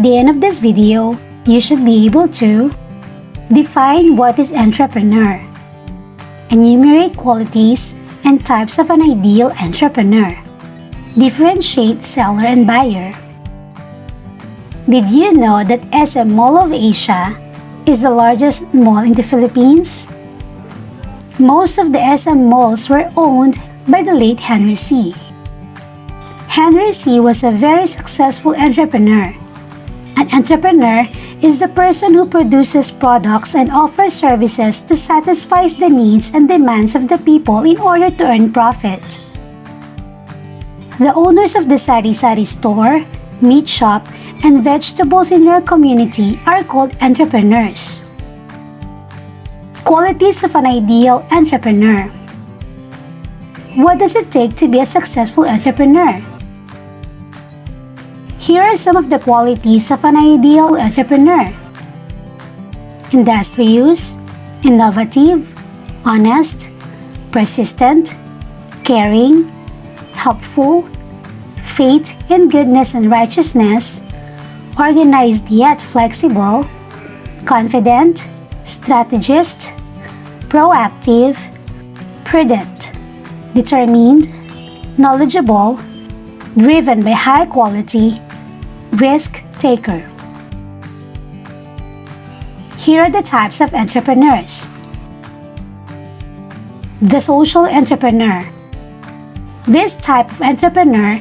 the end of this video, you should be able to define what is entrepreneur, enumerate qualities and types of an ideal entrepreneur, differentiate seller and buyer. Did you know that SM Mall of Asia is the largest mall in the Philippines? Most of the SM malls were owned by the late Henry C. Henry C was a very successful entrepreneur. An entrepreneur is the person who produces products and offers services to satisfy the needs and demands of the people in order to earn profit. The owners of the sari-sari store, meat shop, and vegetables in your community are called entrepreneurs. Qualities of an ideal entrepreneur. What does it take to be a successful entrepreneur? Here are some of the qualities of an ideal entrepreneur: industrious, innovative, honest, persistent, caring, helpful, faith in goodness and righteousness, organized yet flexible, confident, strategist, proactive, prudent, determined, knowledgeable, driven by high quality, risk taker. Here are the types of entrepreneurs. The social entrepreneur. This type of entrepreneur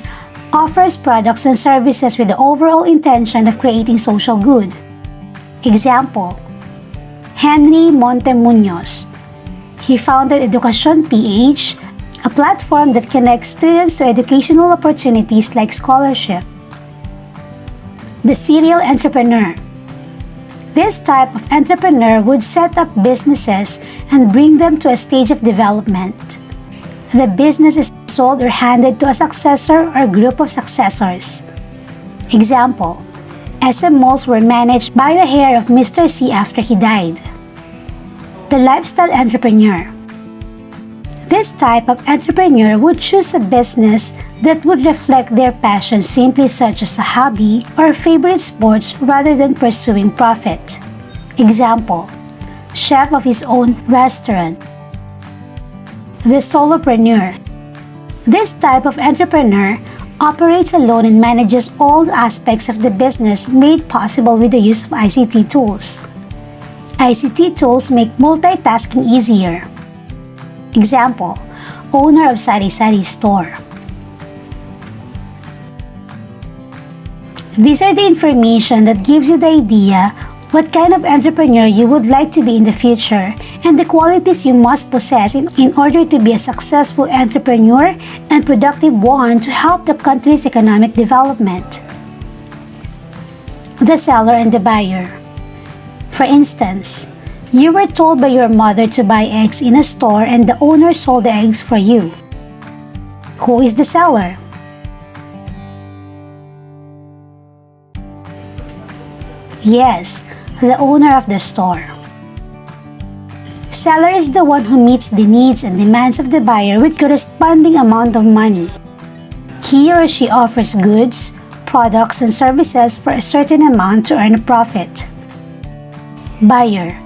offers products and services with the overall intention of creating social good. Example: Henry Montemuñoz. He founded Educación PH, a platform that connects students to educational opportunities like scholarship. The serial entrepreneur. This type of entrepreneur would set up businesses and bring them to a stage of development. The business is sold or handed to a successor or group of successors. Example: SM malls were managed by the heir of Mr. C after he died. The lifestyle entrepreneur. This type of entrepreneur would choose a business that would reflect their passion, simply such as a hobby or favorite sports, rather than pursuing profit. Example: chef of his own restaurant. The solopreneur. This type of entrepreneur operates alone and manages all aspects of the business, made possible with the use of ICT tools. ICT tools make multitasking easier. Example: owner of sari-sari store. These are the information that gives you the idea what kind of entrepreneur you would like to be in the future and the qualities you must possess in order to be a successful entrepreneur and productive one to help the country's economic development. The seller and the buyer. For instance, you were told by your mother to buy eggs in a store and the owner sold the eggs for you. Who is the seller? Yes, the owner of the store. Seller is the one who meets the needs and demands of the buyer with corresponding amount of money. He or she offers goods, products, and services for a certain amount to earn a profit. Buyer.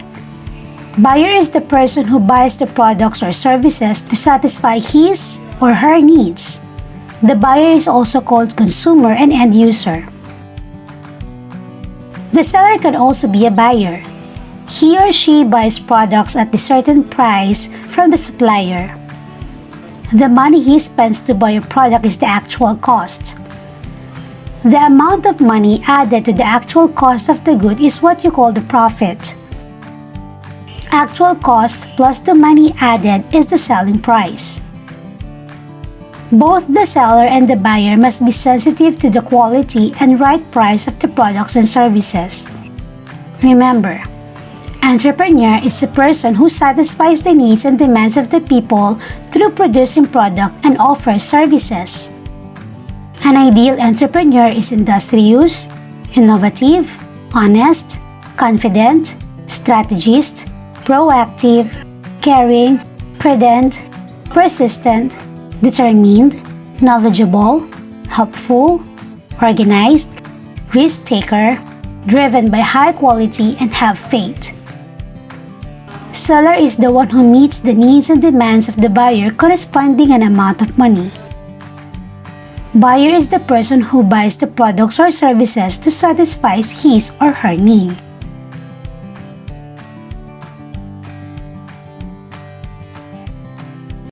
Buyer is the person who buys the products or services to satisfy his or her needs. The buyer is also called consumer and end user. The seller can also be a buyer. He or she buys products at a certain price from the supplier. The money he spends to buy a product is the actual cost. The amount of money added to the actual cost of the good is what you call the profit. Actual cost plus the money added is the selling price. Both the seller and the buyer must be sensitive to the quality and right price of the products and services. Remember, entrepreneur is a person who satisfies the needs and demands of the people through producing product and offers services. An ideal entrepreneur is industrious, innovative, honest, confident, strategist, proactive, caring, prudent, persistent, determined, knowledgeable, helpful, organized, risk taker, driven by high quality, and have faith. Seller is the one who meets the needs and demands of the buyer corresponding an amount of money. Buyer is the person who buys the products or services to satisfy his or her need.